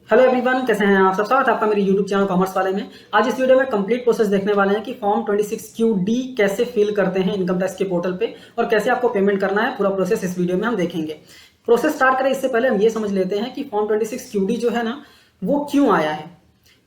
Hello everyone, कैसे हैं आप सब। स्वागत है आपका मेरे यूट्यूब चैनल कॉमर्स वाले में। आज इस वीडियो में कंप्लीट प्रोसेस देखने वाले हैं कि फॉर्म 26QD कैसे फिल करते हैं इनकम टैक्स के पोर्टल पे और कैसे आपको पेमेंट करना है। पूरा प्रोसेस इस वीडियो में हम देखेंगे। प्रोसेस स्टार्ट करें इससे पहले हम ये समझ लेते हैं कि फॉर्म 26QD जो है ना, वो क्यों आया है।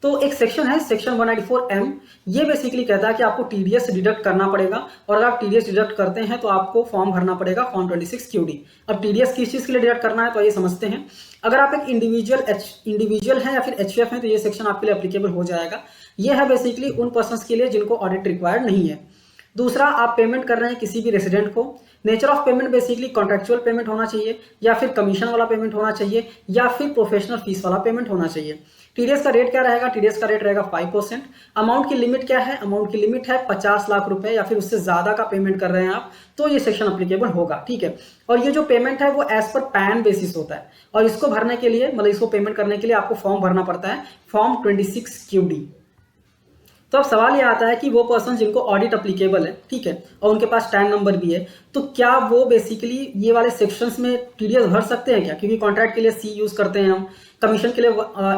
तो एक सेक्शन है सेक्शन 194M। ये बेसिकली कहता है कि आपको टीडीएस डिडक्ट करना पड़ेगा और अगर आप टीडीएस डिडक्ट करते हैं तो आपको फॉर्म भरना पड़ेगा फॉर्म 26QD। अब टीडीएस किस चीज के लिए डिडक्ट करना है तो ये समझते हैं। अगर आप एक इंडिविजुअल हैं या फिर एचयूएफ हैं तो ये सेक्शन आपके लिए एप्लीकेबल हो जाएगा। ये है बेसिकली उन पर्संस के लिए जिनको ऑडिट रिक्वायर्ड नहीं है। दूसरा, आप पेमेंट कर रहे हैं किसी भी रेसिडेंट को। Nature of payment basically contractual payment होना चाहिए या फिर कमीशन वाला पेमेंट होना चाहिए या फिर प्रोफेशनल फीस वाला पेमेंट होना चाहिए। टीडीएस का रेट क्या रहेगा? टीडीएस का रेट रहेगा 5%। अमाउंट की लिमिट क्या है? अमाउंट की लिमिट है 50 लाख रुपए या फिर उससे ज्यादा का पेमेंट कर रहे हैं आप तो ये सेक्शन अप्लीकेबल होगा। ठीक है। और ये जो पेमेंट है वो एज पर पैन बेसिस होता है और इसको भरने के लिए मतलब इसको पेमेंट करने के लिए आपको फॉर्म भरना पड़ता है फॉर्म 26QD। तो अब सवाल ये आता है कि वो पर्सन जिनको ऑडिट अप्लीकेबल है, ठीक है, और उनके पास टैन नंबर भी है, तो क्या वो बेसिकली ये वाले सेक्शंस में टीडीएस भर सकते हैं क्या? क्योंकि कॉन्ट्रैक्ट के लिए सी यूज करते हैं हम, कमीशन के लिए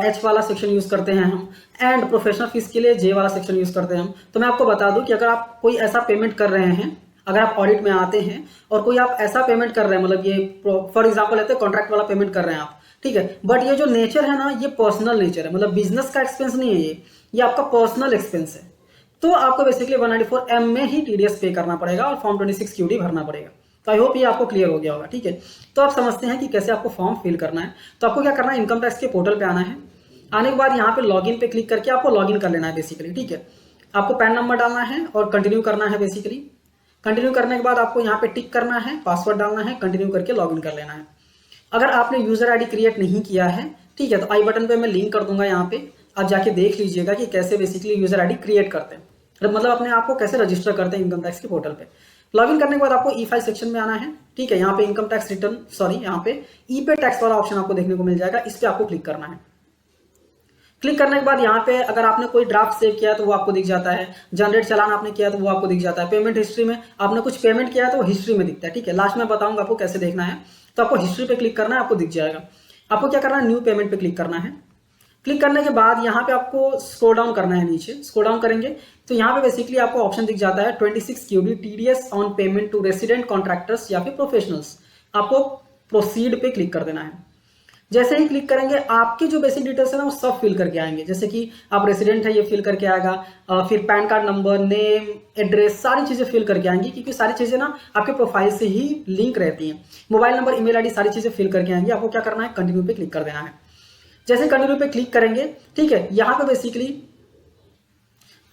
एच वाला सेक्शन यूज करते हैं हम, एंड प्रोफेशनल फीस के लिए जे वाला सेक्शन यूज करते हैं हम। तो मैं आपको बता दूं कि अगर आप कोई ऐसा पेमेंट कर रहे हैं, अगर आप ऑडिट में आते हैं और कोई आप ऐसा पेमेंट कर रहे हैं, मतलब ये फॉर एग्जाम्पल लेते हैं कॉन्ट्रैक्ट वाला पेमेंट कर रहे हैं आप, ठीक है, बट ये जो नेचर है ना, ये पर्सनल नेचर है, मतलब बिजनेस का एक्सपेंस नहीं है, ये आपका पर्सनल एक्सपेंस है। तो आपको बेसिकली 194M में ही टीडीएस पे करना पड़ेगा और फॉर्म 26QD भरना पड़ेगा। तो आई होप ये आपको क्लियर हो गया होगा। ठीक है, तो आप समझते हैं कि कैसे आपको फॉर्म फिल करना है। तो आपको क्या करना है, इनकम टैक्स के पोर्टल पे आना है। आने के बाद यहाँ पे लॉगिन पे क्लिक करके आपको लॉगिन कर लेना है बेसिकली। ठीक है, आपको पैन नंबर डालना है और कंटिन्यू करना है बेसिकली। कंटिन्यू करने के बाद आपको यहाँ पे टिक करना है, पासवर्ड डालना है, कंटिन्यू करके लॉगिन कर लेना है। अगर आपने यूजर आईडी क्रिएट नहीं किया है, ठीक है, तो आई बटन पे मैं लिंक कर दूंगा, यहाँ पे आप जाके देख लीजिएगा कि कैसे बेसिकली यूजर आईडी क्रिएट करते हैं, मतलब अपने आप को कैसे रजिस्टर करते हैं इनकम टैक्स के पोर्टल पे। लॉगिन करने के बाद आपको ई फाइल सेक्शन में आना है। ठीक है, यहाँ पे इनकम टैक्स रिटर्न यहाँ पे ई पे टैक्स वाला ऑप्शन आपको देखने को मिल जाएगा, इस पे आपको क्लिक करना है। क्लिक करने के बाद यहाँ पे अगर आपने कोई ड्राफ्ट सेव किया तो वो आपको दिख जाता है, जनरेट चालान आपने किया तो वो आपको दिख जाता है, पेमेंट हिस्ट्री में आपने कुछ पेमेंट किया है तो वो हिस्ट्री में दिखता है। ठीक है, लास्ट में बताऊंगा आपको कैसे देखना है। तो आपको हिस्ट्री पे क्लिक करना है, आपको दिख जाएगा। आपको क्या करना है, न्यू पेमेंट पे क्लिक करना है। क्लिक करने के बाद यहाँ पे आपको स्क्रॉल डाउन करना है, नीचे स्क्रॉल डाउन करेंगे तो यहाँ पे बेसिकली आपको ऑप्शन दिख जाता है 26QD TDS on payment to resident contractors या फिर प्रोफेशनल्स। आपको प्रोसीड पे क्लिक कर देना है। जैसे ही क्लिक करेंगे आपके जो बेसिक डिटेल्स है ना वो सब फिल करके आएंगे, जैसे कि आप रेसिडेंट है ये फिल करके आएगा, फिर pan card number, name, address, सारी चीजें फिल करके आएंगी क्योंकि सारी चीजें ना आपके प्रोफाइल से ही लिंक रहती हैं। मोबाइल नंबर, ईमेल आईडी, सारी चीजें फिल करके आएंगी। आपको क्या करना है, कंटिन्यू पे क्लिक कर देना है। जैसे कंटिन्यू पे क्लिक करेंगे, ठीक है, यहाँ पे बेसिकली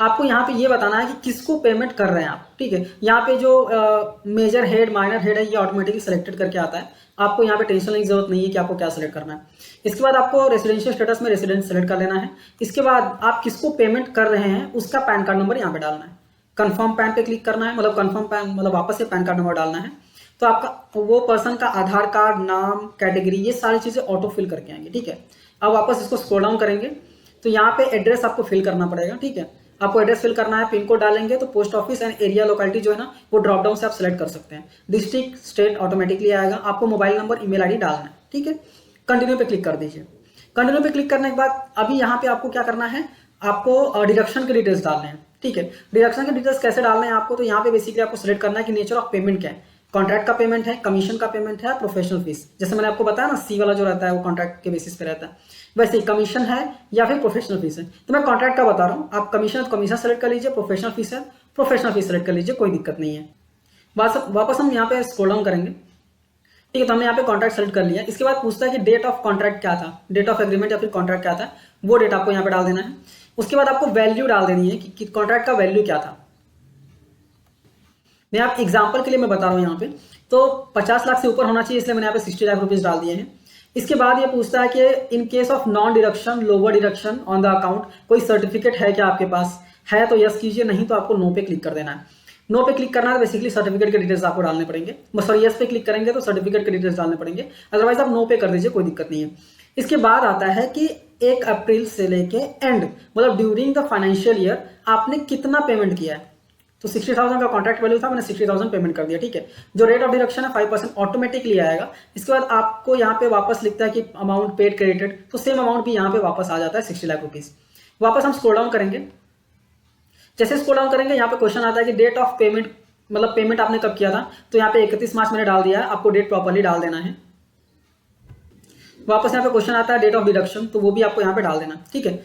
आपको यहाँ पे ये बताना है कि किसको पेमेंट कर रहे हैं आप। ठीक है, यहाँ पे जो मेजर हेड, माइनर हेड है, ये ऑटोमेटिकली सिलेक्टेड करके आता है। आपको यहाँ पे टेंशन लेने की जरूरत नहीं है कि आपको क्या सिलेक्ट करना है। इसके बाद आपको रेसिडेंशियल स्टेटस में रेसिडेंट सेलेक्ट कर लेना है। इसके बाद आप किसको पेमेंट कर रहे हैं उसका पैन कार्ड नंबर यहाँ पे डालना है। कंफर्म पैन पे क्लिक करना है, मतलब कंफर्म पैन मतलब वापस से पैन कार्ड नंबर डालना है। तो आपका वो पर्सन का आधार कार्ड, नाम, कैटेगरी, ये सारी चीजें ऑटो फिल करके आएंगे। ठीक है, अब वापस इसको स्क्रॉल डाउन करेंगे तो यहाँ पे एड्रेस आपको फिल करना पड़ेगा। ठीक है, आपको एड्रेस फिल करना है, पिन कोड डालेंगे तो post office and area locality जो है ना वो ड्रॉप डाउन से आप सेलेक्ट कर सकते हैं। डिस्ट्रिक्ट, स्टेट ऑटोमेटिकली आएगा। आपको मोबाइल नंबर, ईमेल आईडी डालना है। ठीक है, कंटिन्यू पे क्लिक कर दीजिए। कंटिन्यू पे क्लिक करने के बाद अभी यहाँ पे आपको क्या करना है, आपको डिडक्शन के डिटेल्स डालने हैं। ठीक है, डिडक्शन के डिटेल्स कैसे डालने हैं आपको, तो यहाँ पे बेसिकली आपको सिलेक्ट करना है कि नेचर ऑफ पेमेंट क्या है। कॉन्ट्रैक्ट का पेमेंट है, कमीशन का पेमेंट है, प्रोफेशनल फीस, जैसे मैंने आपको बताया ना सी वाला जो रहता है वो कॉन्ट्रैक्ट के बेसिस पे रहता है, वैसे कमीशन है या फिर प्रोफेशनल फीस है। तो मैं कॉन्ट्रैक्ट का बता रहा हूँ, आप कमीशन तो कमीशन सेलेक्ट कर लीजिए, प्रोफेशनल फीस है प्रोफेशनल फीस सेलेक्ट कर लीजिए, कोई दिक्कत नहीं है। वापस हम यहाँ पे स्क्रॉल डाउन करेंगे। ठीक है, तो हमने यहाँ पे कॉन्ट्रैक्ट सेलेक्ट कर लिया। इसके बाद पूछता है कि डेट ऑफ कॉन्ट्रैक्ट क्या था, डेट ऑफ एग्रीमेंट या फिर कॉन्ट्रैक्ट क्या था, वो डेट आपको यहाँ पे डाल देना है। उसके बाद आपको वैल्यू डाल देनी है कि कॉन्ट्रैक्ट का वैल्यू क्या था। मैं आप एग्जाम्पल के लिए मैं बता रहा हूँ यहाँ पे, तो 50 लाख से ऊपर होना चाहिए, इसलिए मैंने यहाँ पे 60 लाख रुपीज डाल दिए हैं। इसके बाद ये पूछता है कि in case of non deduction, lower deduction on the account, कोई सर्टिफिकेट है क्या आपके पास, है तो यस कीजिए, नहीं तो आपको नो पे क्लिक कर देना है। नो पे क्लिक करना है, बेसिकली सर्टिफिकेट के डिटेल्स आपको डालने पड़ेंगे। सॉरी, यस पे क्लिक करेंगे तो सर्टिफिकेट के डिटेल्स डालने पड़ेंगे, अदरवाइज आप नो पे कर दीजिए, कोई दिक्कत नहीं है। इसके बाद आता है कि 1 अप्रैल से लेके एंड, मतलब ड्यूरिंग द फाइनेंशियल ईयर आपने कितना पेमेंट किया है। तो 60,000 का कॉन्ट्रैक्ट वैल्यू था, मैंने 60,000 पेमेंट कर दिया। ठीक है, जो रेट ऑफ डिडक्शन है 5% ऑटोमेटिकली आएगा। इसके बाद आपको यहाँ पे वापस लिखता है कि अमाउंट पेड क्रेडिटेड, तो सेम अमाउंट भी यहाँ पे वापस आ जाता है 60 लाख रुपीज। वापस हम स्क्रॉल डाउन करेंगे, जैसे स्क्रॉल डाउन करेंगे यहाँ पे क्वेश्चन आता है कि डेट ऑफ पेमेंट, मतलब पेमेंट आपने कब किया था, तो यहाँ पे 31 मार्च मैंने डाल दिया है, आपको डेट प्रॉपर्ली डाल देना है। वापस यहाँ पे क्वेश्चन आता है डेट ऑफ डिडक्शन, तो वो भी आपको यहाँ पे डाल देना। ठीक है,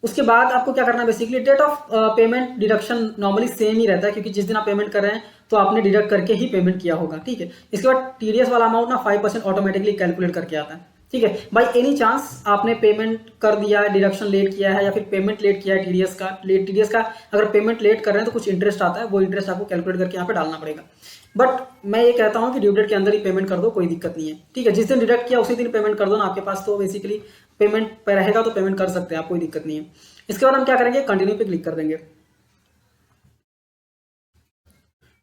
उसके बाद आपको क्या करना है, basically date of payment deduction normally same ही रहता है, क्योंकि जिस दिन आप पेमेंट कर रहे हैं तो आपने डिडक्ट करके ही पेमेंट किया होगा। ठीक है, इसके बाद टीडीएस वाला अमाउंट ना 5% ऑटोमेटिकली कैलकुलेट करके आता है। ठीक है, बाई एनी चांस आपने पेमेंट कर दिया है, डिडक्शन लेट किया है या फिर पेमेंट लेट किया है टीडीएस का अगर पेमेंट लेट कर रहे हैं तो कुछ इंटरेस्ट आता है, वो इंटरेस्ट आपको कैलकुलेट करके यहाँ पे डालना पड़ेगा। बट मैं ये कहता हूँ कि ड्यू डेट के अंदर ही पेमेंट कर दो, कोई दिक्कत नहीं है। ठीक है, जिस दिन डिडक्ट किया उसी दिन पेमेंट कर दो ना, आपके पास तो बेसिकली पेमेंट पे रहेगा तो पेमेंट कर सकते हैं आप, कोई दिक्कत नहीं है। इसके बाद हम क्या करेंगे, कंटिन्यू पे क्लिक कर देंगे।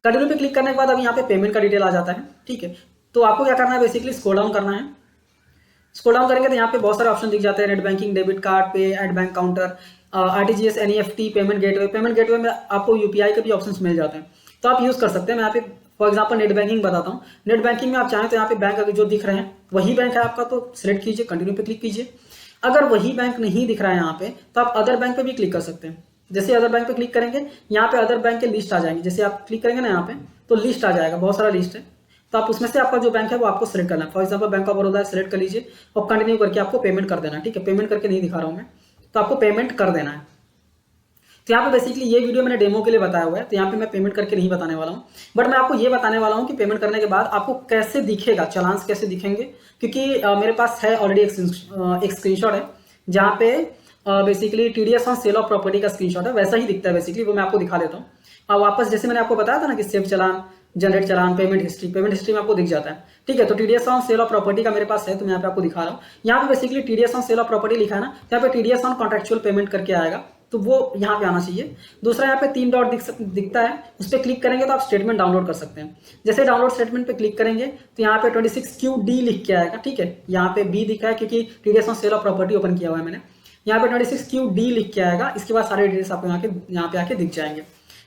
कंटिन्यू पे क्लिक करने के बाद अब यहाँ पे पेमेंट का डिटेल आ जाता है। ठीक है, तो आपको क्या करना है, बेसिकली स्क्रॉल डाउन करना है। स्क्रॉल डाउन करेंगे तो यहाँ पे बहुत सारे ऑप्शन दिख जाते हैं, नेट बैंकिंग, डेबिट कार्ड, पे at bank counter, RTGS, NEFT, payment gateway. Payment gateway में आपको यूपीआई के भी ऑप्शंस मिल जाते हैं, तो आप यूज कर सकते हैं। मैं यहाँ पे फॉर एग्जांपल नेट बैंकिंग बताता हूँ। नेट बैंकिंग में आप चाहें तो यहाँ पे बैंक अगर जो दिख रहे हैं वही बैंक है आपका, तो सिलेक्ट कीजिए, कंटिन्यू पे क्लिक कीजिए। अगर वही बैंक नहीं दिख रहा है यहाँ पे, तो आप अदर बैंक पे भी क्लिक कर सकते हैं। जैसे अदर बैंक पे क्लिक करेंगे, यहाँ पे अदर बैंक के लिस्ट आ जाएंगे। जैसे आप क्लिक करेंगे ना यहाँ पे, तो लिस्ट आ जाएगा, बहुत सारा लिस्ट है, तो आप उसमें से आपका जो बैंक है वो आपको सिलेक्ट करना है। For example bank of Baroda select कर लीजिए और कंटिन्यू करके आपको पेमेंट कर देना है। ठीक है, पेमेंट करके नहीं दिखा रहा हूँ मैं, तो आपको पेमेंट कर देना है। तो यहाँ पे बेसिकली ये वीडियो मैंने डेमो के लिए बताया हुआ है, तो यहाँ पे मैं पेमेंट करके नहीं बताने वाला हूँ, बट मैं आपको ये बताने वाला हूँ कि पेमेंट करने के बाद आपको कैसे दिखेगा, चालान्स कैसे दिखेंगे। क्योंकि मेरे पास है ऑलरेडी एक स्क्रीनशॉट है जहाँ पे basically TDS on sale of property का स्क्रीनशॉट है, वैसा ही दिखता है बेसिकली, वो मैं आपको दिखा देता हूँ। अब वापस जैसे मैंने आपको बताया था ना कि सेव चालान, जनरेट चालान, पेमेंट हिस्ट्री में आपको दिख जाता है। ठीक है, तो TDS on sale of property का मेरे पास है, तो मैं यहाँ पे आपको दिखा रहा हूँ। यहाँ पे basically TDS on sale of property लिखा है ना, यहाँ पे टीडीएस ऑन कॉन्ट्रेक्चुअल पेमेंट करके आएगा, तो वो यहाँ पे आना चाहिए। दूसरा यहाँ पे 3 डॉट दिखता है, उस पर क्लिक करेंगे तो आप स्टेटमेंट डाउनलोड कर सकते हैं। जैसे डाउनलोड स्टेटमेंट पे क्लिक करेंगे तो यहाँ पे 26QD लिख के आएगा। ठीक है, यहाँ पे बी दिखा है क्योंकि TDS on sale of property open किया हुआ है मैंने। यहाँ पे 26QD लिख के आएगा, इसके बाद सारे डिटेल्स आपको यहाँ पे आके दिख जाएंगे।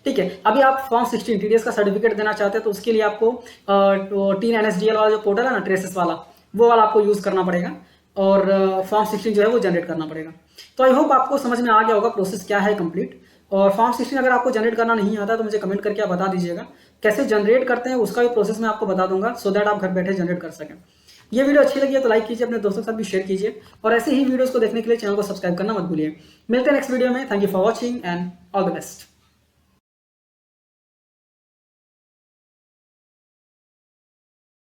ठीक है, अभी आप फॉर्म 16 टीडीएस का सर्टिफिकेट देना चाहते हैं, तो उसके लिए आपको टीन NSDL वाला जो पोर्टल है ना, ट्रेसेस वाला, वो वाला आपको यूज करना पड़ेगा और फॉर्म 16 जो है वो जनरेट करना पड़ेगा। तो आई होप आपको समझ में आ गया होगा प्रोसेस क्या है कंप्लीट। और फॉर्म 16 अगर आपको जनरेट करना नहीं आता तो मुझे कमेंट करके आप बता दीजिएगा, कैसे जनरेट करते हैं उसका भी प्रोसेस मैं आपको बता दूंगा, सो दैट आप घर बैठे जनरेट कर सकें। ये वीडियो अच्छी लगी है तो लाइक कीजिए, अपने दोस्तों के साथ भी शेयर कीजिए, और ऐसे ही वीडियोस को देखने के लिए चैनल को सब्सक्राइब करना मत भूलिए। मिलते हैं नेक्स्ट वीडियो में। Thank you for watching and all the best.